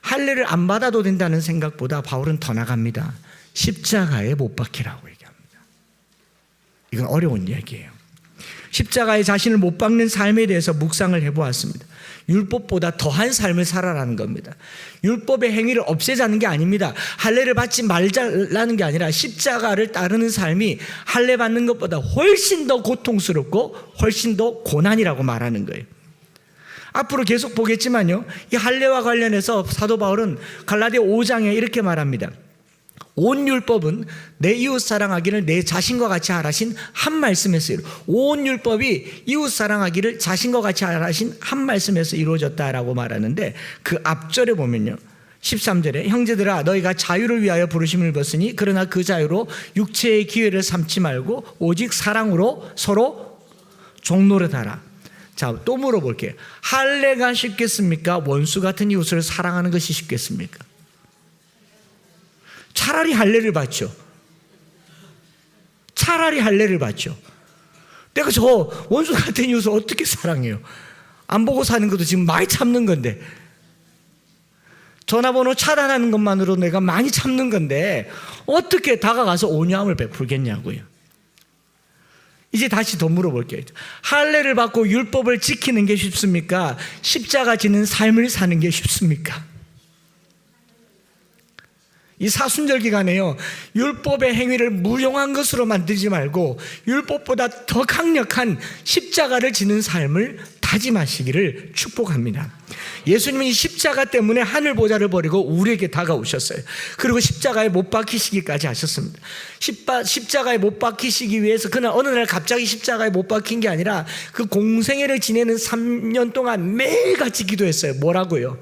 할례를 안 받아도 된다는 생각보다 바울은 더 나갑니다. 십자가에 못 박히라고 얘기합니다. 이건 어려운 이야기예요. 십자가에 자신을 못 박는 삶에 대해서 묵상을 해보았습니다. 율법보다 더한 삶을 살아라는 겁니다. 율법의 행위를 없애자는 게 아닙니다. 할례를 받지 말자라는 게 아니라 십자가를 따르는 삶이 할례 받는 것보다 훨씬 더 고통스럽고 훨씬 더 고난이라고 말하는 거예요. 앞으로 계속 보겠지만요, 이 할례와 관련해서 사도 바울은 갈라디아 5장에 이렇게 말합니다. 온 율법은 내 이웃 사랑하기를 내 자신과 같이 하라신 한 말씀에서 온 율법이 이웃 사랑하기를 자신과 같이 하라신 한 말씀에서 이루어졌다라고 말하는데, 그 앞절에 보면요, 13절에 형제들아 너희가 자유를 위하여 부르심을 입었으니 그러나 그 자유로 육체의 기회를 삼지 말고 오직 사랑으로 서로 종노릇하라. 자, 또 물어볼게요. 할례가 쉽겠습니까? 원수 같은 이웃을 사랑하는 것이 쉽겠습니까? 차라리 할례를 받죠. 차라리 할례를 받죠. 내가 저 원수 같은 이웃을 어떻게 사랑해요? 안 보고 사는 것도 지금 많이 참는 건데, 전화번호 차단하는 것만으로 내가 많이 참는 건데 어떻게 다가가서 온유함을 베풀겠냐고요. 이제 다시 더 물어볼게요. 할례를 받고 율법을 지키는 게 쉽습니까? 십자가 지는 삶을 사는 게 쉽습니까? 이 사순절 기간에요, 율법의 행위를 무용한 것으로 만들지 말고 율법보다 더 강력한 십자가를 지는 삶을 하지 마시기를 축복합니다. 예수님은 이 십자가 때문에 하늘 보좌를 버리고 우리에게 다가오셨어요. 그리고 십자가에 못 박히시기까지 하셨습니다. 십자가에 못 박히시기 위해서 그날 어느 날 갑자기 십자가에 못 박힌 게 아니라 그 공생애를 지내는 3년 동안 매일같이 기도했어요. 뭐라고요?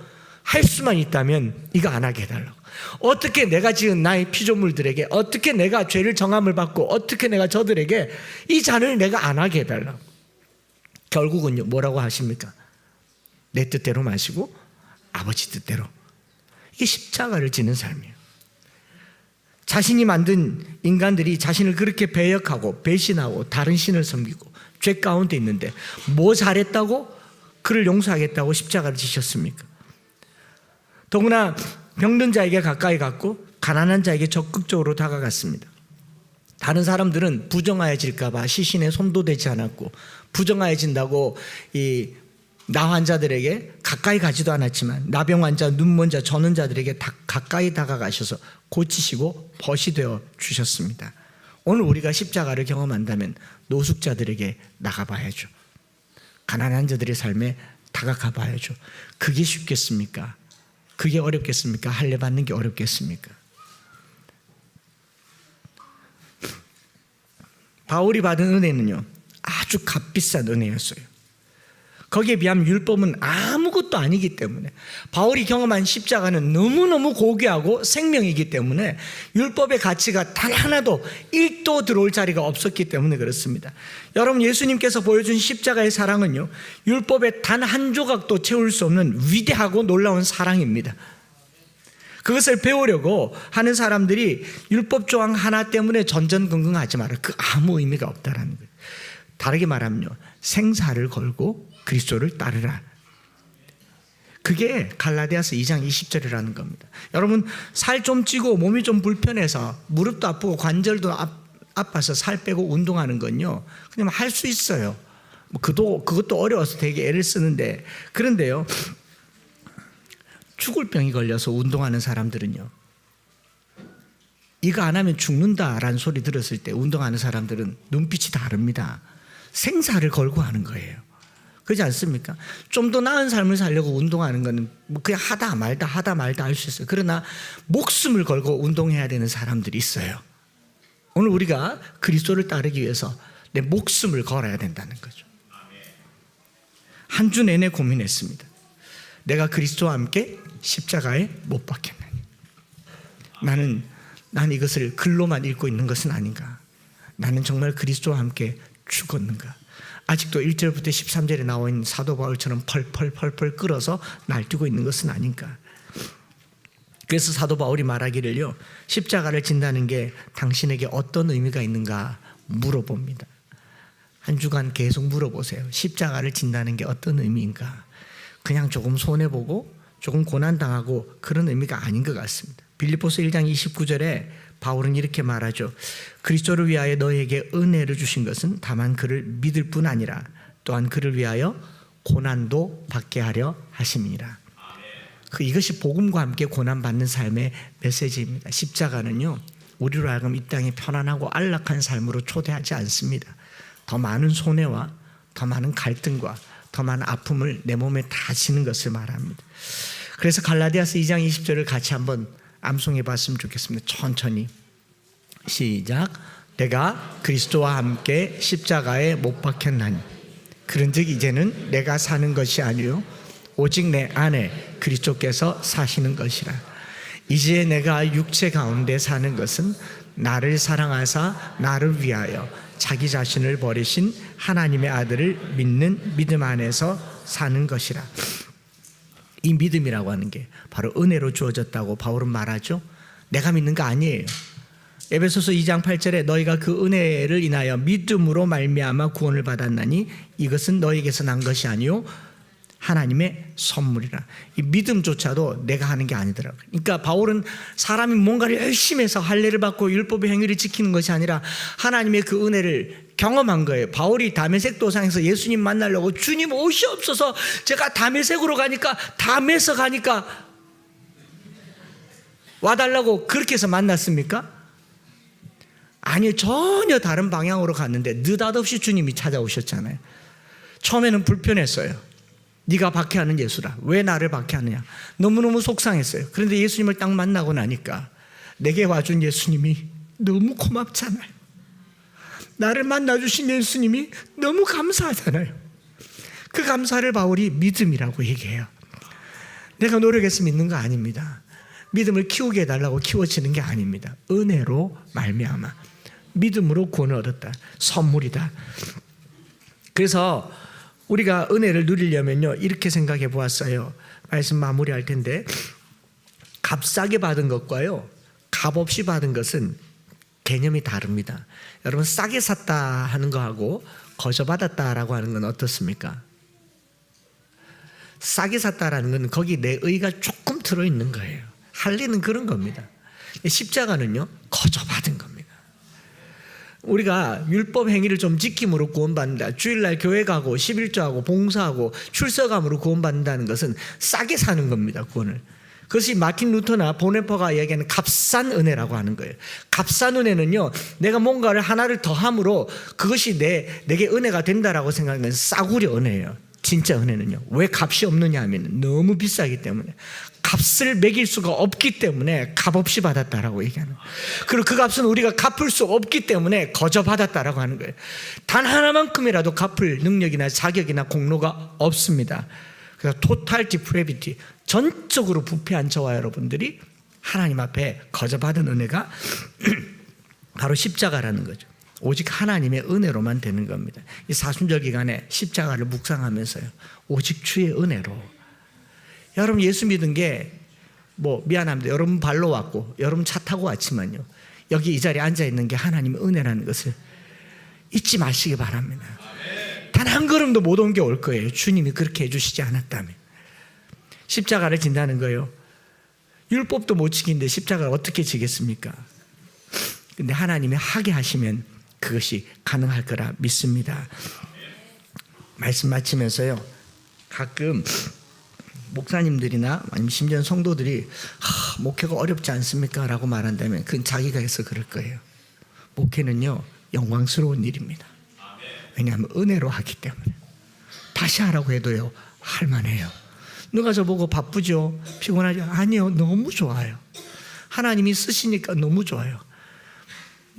할 수만 있다면 이거 안 하게 해달라고. 어떻게 내가 지은 나의 피조물들에게, 어떻게 내가 죄를 정함을 받고, 어떻게 내가 저들에게 이 잔을 내가 안 하게 해달라고. 결국은요, 뭐라고 하십니까? 내 뜻대로 마시고 아버지 뜻대로. 이게 십자가를 지는 삶이에요. 자신이 만든 인간들이 자신을 그렇게 배역하고 배신하고 다른 신을 섬기고 죄 가운데 있는데 뭐 잘했다고 그를 용서하겠다고 십자가를 지셨습니까? 더구나 병든 자에게 가까이 갔고 가난한 자에게 적극적으로 다가갔습니다. 다른 사람들은 부정하여질까 봐 시신에 손도 대지 않았고, 부정하여진다고 이 나 환자들에게 가까이 가지도 않았지만 나병 환자, 눈먼 자, 저는 자들에게 가까이 다가가셔서 고치시고 벗이 되어 주셨습니다. 오늘 우리가 십자가를 경험한다면 노숙자들에게 나가봐야죠. 가난한 자들의 삶에 다가가 봐야죠. 그게 쉽겠습니까? 그게 어렵겠습니까? 할례 받는 게 어렵겠습니까? 바울이 받은 은혜는요, 아주 값비싼 은혜였어요. 거기에 비하면 율법은 아무것도 아니기 때문에, 바울이 경험한 십자가는 너무너무 고귀하고 생명이기 때문에 율법의 가치가 단 하나도 1도 들어올 자리가 없었기 때문에 그렇습니다. 여러분, 예수님께서 보여준 십자가의 사랑은요, 율법의 단 한 조각도 채울 수 없는 위대하고 놀라운 사랑입니다. 그것을 배우려고 하는 사람들이 율법 조항 하나 때문에 전전긍긍하지 마라. 그 아무 의미가 없다라는 거예요. 다르게 말하면요, 생사를 걸고 그리스도를 따르라. 그게 갈라디아서 2장 20절이라는 겁니다. 여러분, 살 좀 찌고 몸이 좀 불편해서 무릎도 아프고 관절도 아파서 살 빼고 운동하는 건요, 그냥 할 수 있어요. 그것도 어려워서 되게 애를 쓰는데, 그런데요, 죽을 병이 걸려서 운동하는 사람들은요, 이거 안 하면 죽는다라는 소리 들었을 때 운동하는 사람들은 눈빛이 다릅니다. 생사를 걸고 하는 거예요. 그렇지 않습니까? 좀 더 나은 삶을 살려고 운동하는 거는 그냥 하다 말다 할 수 있어요. 그러나 목숨을 걸고 운동해야 되는 사람들이 있어요. 오늘 우리가 그리스도를 따르기 위해서 내 목숨을 걸어야 된다는 거죠. 한 주 내내 고민했습니다. 내가 그리스도와 함께 십자가에 못 박혔나니, 나는 이것을 글로만 읽고 있는 것은 아닌가? 나는 정말 그리스도와 함께 죽었는가? 아직도 1절부터 13절에 나와 있는 사도 바울처럼 펄펄 끓어서 날뛰고 있는 것은 아닌가? 그래서 사도 바울이 말하기를요, 십자가를 진다는 게 당신에게 어떤 의미가 있는가 물어봅니다. 한 주간 계속 물어보세요. 십자가를 진다는 게 어떤 의미인가? 그냥 조금 손해보고 조금 고난당하고 그런 의미가 아닌 것 같습니다. 빌립보서 1장 29절에 바울은 이렇게 말하죠. 그리스도를 위하여 너희에게 은혜를 주신 것은 다만 그를 믿을 뿐 아니라 또한 그를 위하여 고난도 받게 하려 하심이니라. 이것이 복음과 함께 고난받는 삶의 메시지입니다. 십자가는요, 우리로 하여금 이 땅에 편안하고 안락한 삶으로 초대하지 않습니다. 더 많은 손해와 더 많은 갈등과 더 많은 아픔을 내 몸에 다 지는 것을 말합니다. 그래서 갈라디아서 2장 20절을 같이 한번 암송해 봤으면 좋겠습니다. 천천히 시작. 내가 그리스도와 함께 십자가에 못 박혔나니 그런즉 이제는 내가 사는 것이 아니요 오직 내 안에 그리스도께서 사시는 것이라. 이제 내가 육체 가운데 사는 것은 나를 사랑하사 나를 위하여 자기 자신을 버리신 하나님의 아들을 믿는 믿음 안에서 사는 것이라. 이 믿음이라고 하는 게 바로 은혜로 주어졌다고 바울은 말하죠. 내가 믿는 거 아니에요. 에베소서 2장 8절에 너희가 그 은혜를 인하여 믿음으로 말미암아 구원을 받았나니 이것은 너희에게서 난 것이 아니요 하나님의 선물이라. 이 믿음조차도 내가 하는 게 아니더라고요. 그러니까 바울은 사람이 뭔가를 열심히 해서 할례를 받고 율법의 행위를 지키는 것이 아니라 하나님의 그 은혜를 경험한 거예요. 바울이 다메섹 도상에서 예수님 만나려고 주님 옷이 없어서 제가 다메섹으로 가니까 담에서 가니까 와달라고 그렇게 해서 만났습니까? 아니, 전혀 다른 방향으로 갔는데 느닷없이 주님이 찾아오셨잖아요. 처음에는 불편했어요. 네가 박해하는 예수라. 왜 나를 박해하느냐. 너무너무 속상했어요. 그런데 예수님을 딱 만나고 나니까 내게 와준 예수님이 너무 고맙잖아요. 나를 만나주신 예수님이 너무 감사하잖아요. 그 감사를 바울이 믿음이라고 얘기해요. 내가 노력해서 믿는 거 아닙니다. 믿음을 키우게 해달라고 키워지는 게 아닙니다. 은혜로 말미암아 믿음으로 구원을 얻었다. 선물이다. 그래서 우리가 은혜를 누리려면요, 이렇게 생각해 보았어요. 말씀 마무리할 텐데, 값싸게 받은 것과요, 값없이 받은 것은 개념이 다릅니다. 여러분, 싸게 샀다 하는 거하고 거저 받았다라고 하는 건 어떻습니까? 싸게 샀다라는 건 거기 내 의가 조금 들어있는 거예요. 할례는 그런 겁니다. 십자가는요, 거저 받은 겁니다. 우리가 율법 행위를 좀 지킴으로 구원받는다. 주일날 교회 가고 11조하고 봉사하고 출석함으로 구원받는다는 것은 싸게 사는 겁니다. 구원을. 그것이 마틴 루터나 보네퍼가 이야기하는 값싼 은혜라고 하는 거예요. 값싼 은혜는요, 내가 뭔가를 하나를 더함으로 그것이 내게 은혜가 된다라고 생각하는 건 싸구려 은혜예요. 진짜 은혜는요. 왜 값이 없느냐 하면 너무 비싸기 때문에, 값을 매길 수가 없기 때문에 값없이 받았다라고 얘기하는 거예요. 그리고 그 값은 우리가 갚을 수 없기 때문에 거저 받았다라고 하는 거예요. 단 하나만큼이라도 갚을 능력이나 자격이나 공로가 없습니다. 그래서 토탈 디프레비티, 전적으로 부패한 저와 여러분들이 하나님 앞에 거저 받은 은혜가 바로 십자가라는 거죠. 오직 하나님의 은혜로만 되는 겁니다. 이 사순절 기간에 십자가를 묵상하면서요, 오직 주의 은혜로. 여러분, 예수 믿은 게 미안합니다. 여러분 발로 왔고 여러분 차 타고 왔지만요, 여기 이 자리에 앉아 있는 게 하나님의 은혜라는 것을 잊지 마시기 바랍니다. 단 한 걸음도 못 옮겨올 거예요. 주님이 그렇게 해주시지 않았다면. 십자가를 진다는 거예요. 율법도 못 지키는데 십자가를 어떻게 지겠습니까? 근데 하나님이 하게 하시면 그것이 가능할 거라 믿습니다. 말씀 마치면서요, 가끔 목사님들이나 아니면 심지어 성도들이 목회가 어렵지 않습니까? 라고 말한다면 그건 자기가 해서 그럴 거예요. 목회는요, 영광스러운 일입니다. 왜냐하면 은혜로 하기 때문에. 다시 하라고 해도요, 할만해요. 누가 저보고 바쁘죠? 피곤하죠? 아니요, 너무 좋아요. 하나님이 쓰시니까 너무 좋아요.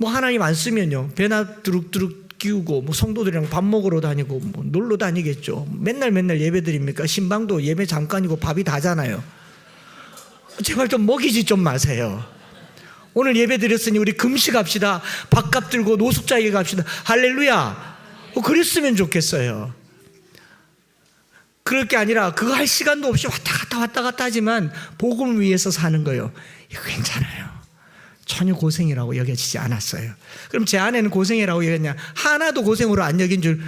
하나님 안 쓰면요, 배나 두룩두룩 끼우고 성도들이랑 밥 먹으러 다니고 놀러 다니겠죠. 맨날 예배 드립니까? 신방도 예배 잠깐이고 밥이 다잖아요. 제발 좀 먹이지 좀 마세요. 오늘 예배 드렸으니 우리 금식합시다. 밥값 들고 노숙자에게 갑시다. 할렐루야. 그랬으면 좋겠어요. 그럴 게 아니라 그거 할 시간도 없이 왔다 갔다 하지만 복음을 위해서 사는 거예요. 이거 괜찮아요. 전혀 고생이라고 여겨지지 않았어요. 그럼 제 아내는 고생이라고 여겼냐? 하나도 고생으로 안 여긴 줄.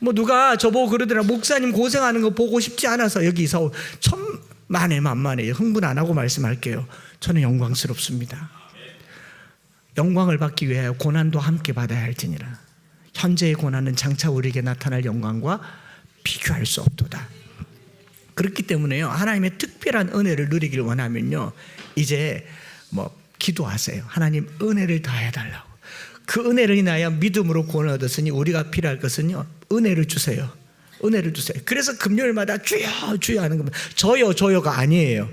누가 저보고 그러더라. 목사님 고생하는 거 보고 싶지 않아서 여기 이사 오. 천만에요. 흥분 안 하고 말씀할게요. 저는 영광스럽습니다. 영광을 받기 위하여 고난도 함께 받아야 할지니라. 현재의 고난은 장차 우리에게 나타날 영광과 비교할 수 없도다. 그렇기 때문에요, 하나님의 특별한 은혜를 누리길 원하면요, 이제 기도하세요. 하나님 은혜를 더해달라고. 그 은혜를 인하여 믿음으로 구원을 얻었으니 우리가 필요할 것은요, 은혜를 주세요. 은혜를 주세요. 그래서 금요일마다 주여 주여 하는 겁니다. 저요가 아니에요.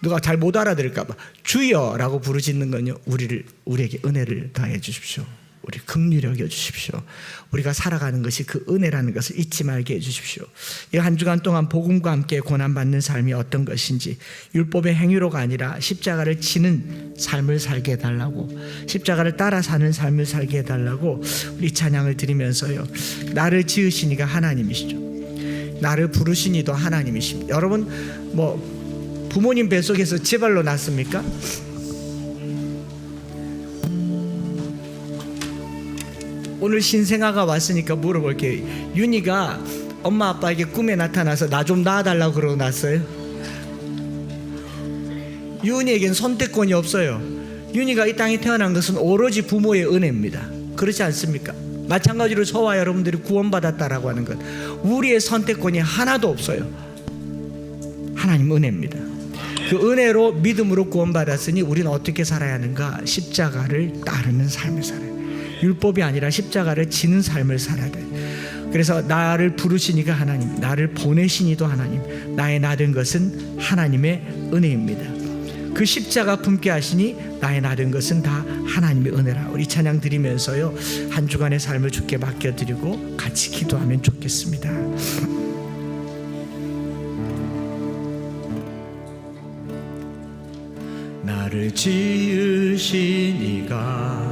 누가 잘 못 알아들을까 봐 주여라고 부르짖는 건요, 우리에게 은혜를 더해 주십시오. 우리 긍휼히 여겨 주십시오. 우리가 살아가는 것이 그 은혜라는 것을 잊지 말게 해 주십시오. 이 한 주간 동안 복음과 함께 고난받는 삶이 어떤 것인지, 율법의 행위로가 아니라 십자가를 지는 삶을 살게 해달라고, 십자가를 따라 사는 삶을 살게 해달라고 우리 찬양을 드리면서요, 나를 지으신 이가 하나님이시죠. 나를 부르신 이도 하나님이십니다. 여러분 부모님 뱃속에서 제발로 났습니까? 오늘 신생아가 왔으니까 물어볼게요. 윤희가 엄마 아빠에게 꿈에 나타나서 나 좀 낳아달라고 그러고 났어요? 윤희에겐 선택권이 없어요. 윤희가 이 땅에 태어난 것은 오로지 부모의 은혜입니다. 그렇지 않습니까? 마찬가지로 저와 여러분들이 구원받았다라고 하는 것, 우리의 선택권이 하나도 없어요. 하나님 은혜입니다. 그 은혜로 믿음으로 구원받았으니 우리는 어떻게 살아야 하는가? 십자가를 따르는 삶을 살아요. 율법이 아니라 십자가를 지는 삶을 살아야 돼. 그래서 나를 부르시니가 하나님, 나를 보내시니도 하나님, 나의 나된 것은 하나님의 은혜입니다. 그 십자가 품게 하시니 나의 나된 것은 다 하나님의 은혜라. 우리 찬양 드리면서요, 한 주간의 삶을 주께 맡겨드리고 같이 기도하면 좋겠습니다. 나를 지으신 이가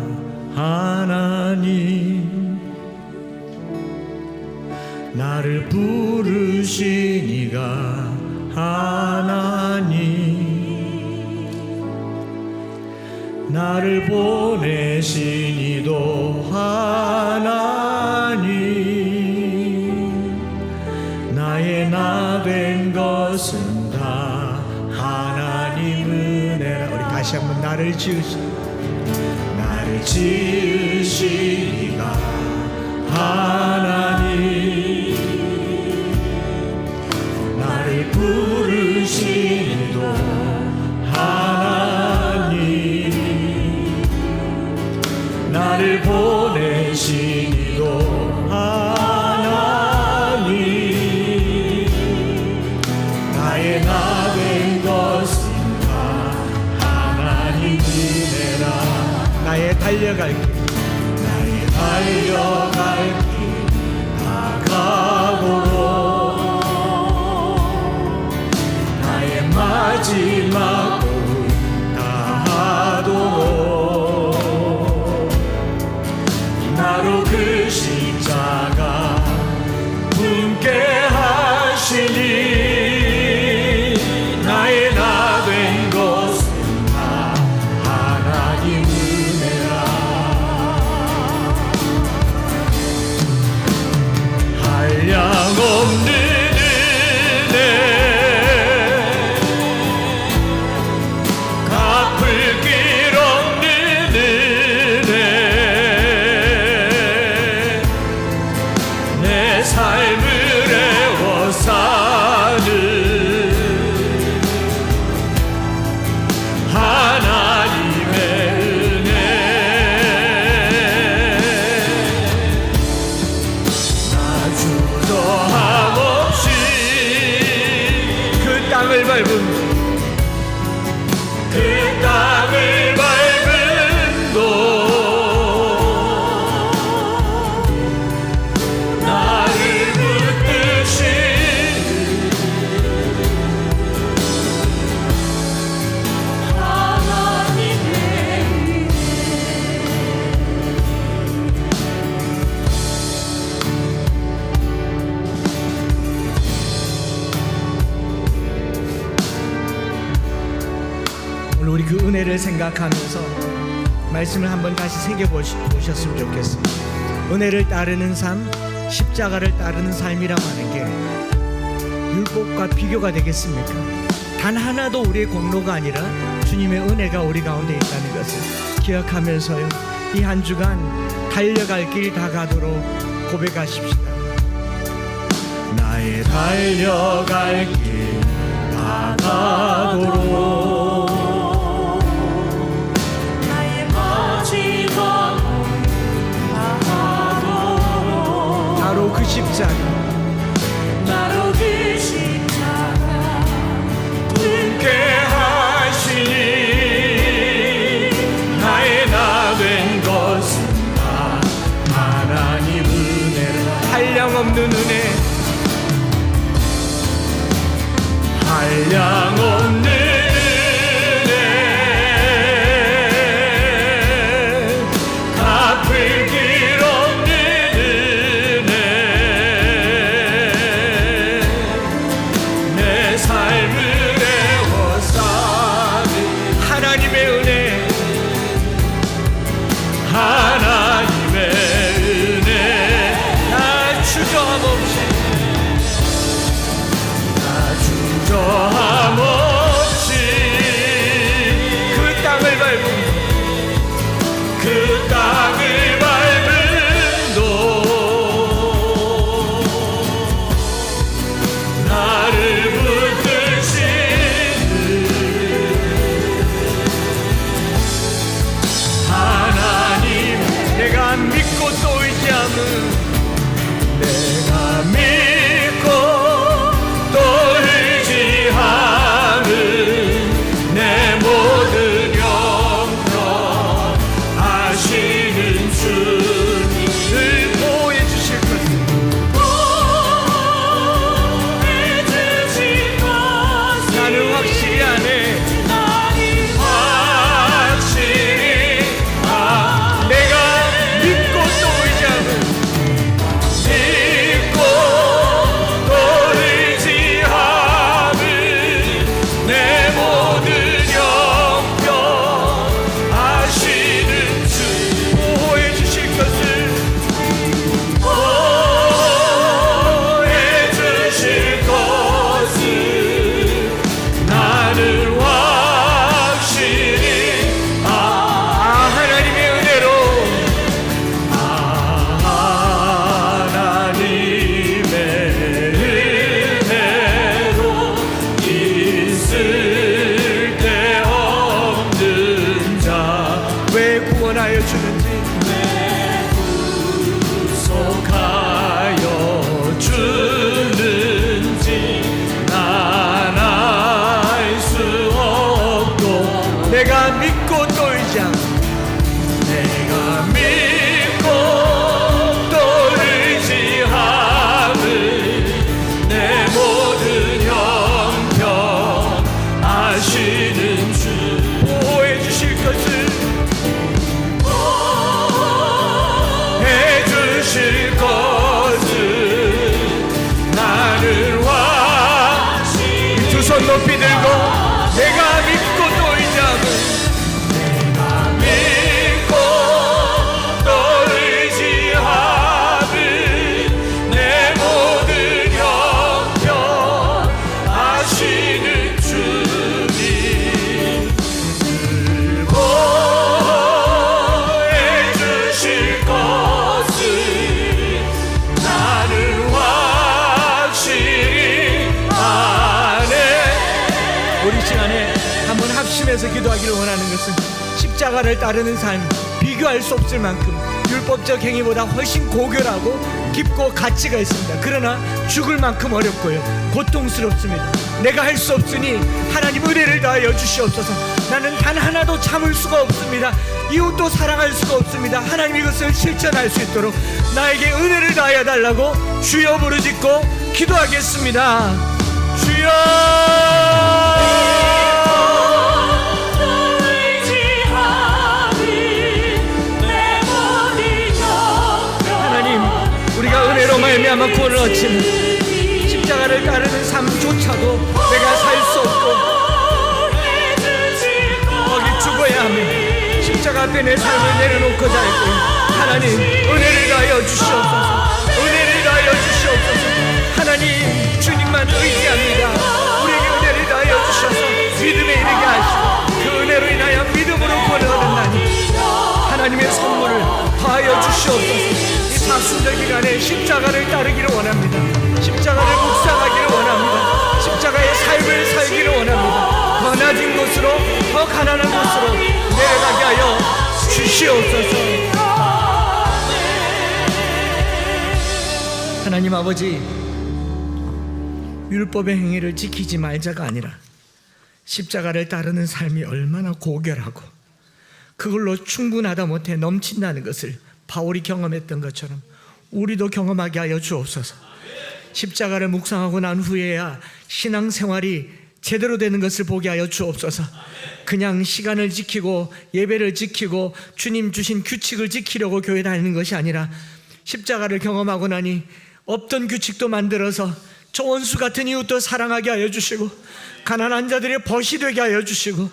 하나님, 나를 부르신 이가 하나님, 나를 보내신 이도 하나님, 나의 나 된 것은 다 하나님 은혜라. 우리 다시 한번 나를 지으신 이가 하나님, 나를 부르신 이도 하나님, 나를 보내신 이도 하나님, 나의 나 된 것은 다 하나님 은혜라. 나의 달려갈 길 다가도록, 나의 마지막 꿈 다하도록, 나로 그 십자가 품게 하시니, 나의 나 된 것은 다 하나님 은혜라. 한량없는 은혜, 갚을 길 없는 은혜, 내 삶을 애워사는 하나님의 은혜. 나 주저함 없이 그 땅을 밟은 도 나를 붙드신 하나님의 오늘 우리 그 은혜를 생각하면서 말씀을 한번 다시 새겨보셨으면 좋겠습니다. 은혜를 따르는 삶, 십자가를 따르는 삶이라고 하는 게 율법과 비교가 되겠습니까? 단 하나도 우리의 공로가 아니라 주님의 은혜가 우리 가운데 있다는 것을 기억하면서요, 이 한 주간 달려갈 길 다가도록 고백하십시다. 나의 달려갈 길 다가도록, 나의 마지막 다하도록, 나로 그 십자가 품게 하시니, 나의 나 된 것은 다 하나님 은혜라. 한량없는 은혜, 한량없는 은혜, 갚을 길 없는 은혜, 내 삶을 애워싸는 하나님의 은혜, 하나님의 은혜. 나 주저함 없이, 주저함 없이 그 땅을 밟은 도 나를 붙드시는 하나님, 내가 내가 믿고 또 의지함. 내가 믿고 또 의지함을 내 모든 형편 아시는 주 보호해 주실 것을 해 주실 것을 나는 확신히 두 손 높이 들고 내가 믿고 또 의지함을 믿고 또 의지함을 내 모든 형편 아시는 주님 보호해 주실 것을 나는 확실히 아네. 우리 시간에 한번 합심해서 기도하기를 원하는 것은 십자가를 따르는 삶, 비교할 수 없을 만큼 율법적 행위보다 훨씬 고결하고 깊고 가치가 있습니다. 그러나 죽을 만큼 어렵고요, 고통스럽습니다. 내가 할 수 없으니 하나님 은혜를 다하여 주시옵소서. 나는 단 하나도 참을 수가 없습니다. 이웃도 사랑할 수가 없습니다. 하나님 이것을 실천할 수 있도록 나에게 은혜를 다하여 달라고 주여 부르짖고 기도하겠습니다. 주여 은혜로 말미암아 구원을 얻지만 십자가를 따르는 삶조차도 내가 살 수 없고 거기 죽어야 하며 십자가 앞에 내 삶을 내려놓고자 했고요. 하나님 은혜를 다하여 주시옵소서. 은혜를 다하여 주시옵소서. 하나님 주님만 의지합니다. 우리에게 은혜를 다하여 주셔서 믿음에 이르게 하시고 그 은혜로 인하여 믿음으로 구원을 얻는다니 하나님의 선물을 다하여 주시옵소서. 사순절 기간에 십자가를 따르기를 원합니다. 십자가를 묵상하기를 원합니다. 십자가의 삶을 살기를 원합니다. 더 낮은 곳으로, 더 가난한 곳으로 내려가게 하여 주시옵소서. 하나님 아버지, 율법의 행위를 지키지 말자가 아니라 십자가를 따르는 삶이 얼마나 고결하고 그걸로 충분하다 못해 넘친다는 것을 바울이 경험했던 것처럼 우리도 경험하게 하여 주옵소서. 십자가를 묵상하고 난 후에야 신앙생활이 제대로 되는 것을 보게 하여 주옵소서. 그냥 시간을 지키고 예배를 지키고 주님 주신 규칙을 지키려고 교회 다니는 것이 아니라 십자가를 경험하고 나니 없던 규칙도 만들어서 저 원수 같은 이웃도 사랑하게 하여 주시고 가난한 자들의 벗이 되게 하여 주시고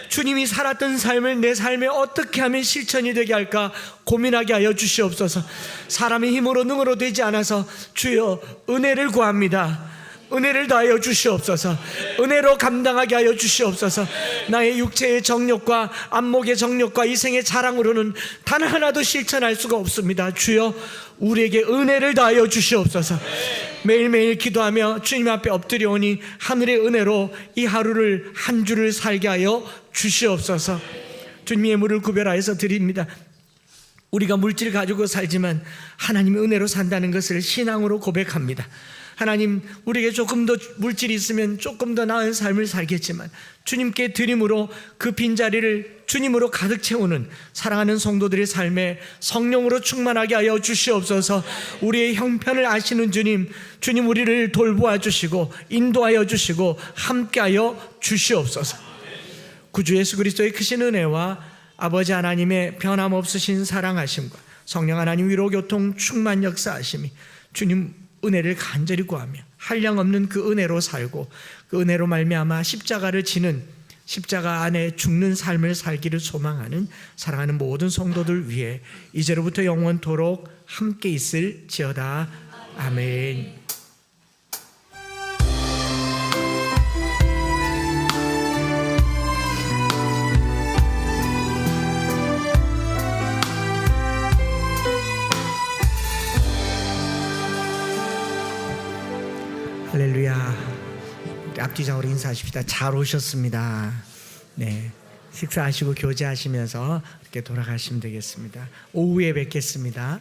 주님이 살았던 삶을 내 삶에 어떻게 하면 실천이 되게 할까 고민하게 하여 주시옵소서. 사람의 힘으로 능으로 되지 않아서 주여 은혜를 구합니다. 은혜를 다하여 주시옵소서. 은혜로 감당하게 하여 주시옵소서. 나의 육체의 정욕과 안목의 정욕과 이생의 자랑으로는 단 하나도 실천할 수가 없습니다. 주여 우리에게 은혜를 다하여 주시옵소서. 매일매일 기도하며 주님 앞에 엎드려오니 하늘의 은혜로 이 하루를 한 주를 살게 하여 주시옵소서. 주님의 예물을 구별하여서 드립니다. 우리가 물질을 가지고 살지만 하나님의 은혜로 산다는 것을 신앙으로 고백합니다. 하나님 우리에게 조금 더 물질이 있으면 조금 더 나은 삶을 살겠지만 주님께 드림으로 그 빈자리를 주님으로 가득 채우는 사랑하는 성도들의 삶에 성령으로 충만하게 하여 주시옵소서. 우리의 형편을 아시는 주님, 주님 우리를 돌보아 주시고 인도하여 주시고 함께하여 주시옵소서. 구주 예수 그리스도의 크신 은혜와 아버지 하나님의 변함없으신 사랑하심과 성령 하나님 위로 교통 충만 역사하심이 주님 은혜를 간절히 구하며 한량없는 그 은혜로 살고 그 은혜로 말미암아 십자가를 지는 십자가 안에 죽는 삶을 살기를 소망하는 사랑하는 모든 성도들 위해 이제로부터 영원토록 함께 있을지어다. 아멘. 할렐루야. 앞뒤장으로 인사하십시다. 잘 오셨습니다. 네, 식사하시고 교제하시면서 이렇게 돌아가시면 되겠습니다. 오후에 뵙겠습니다.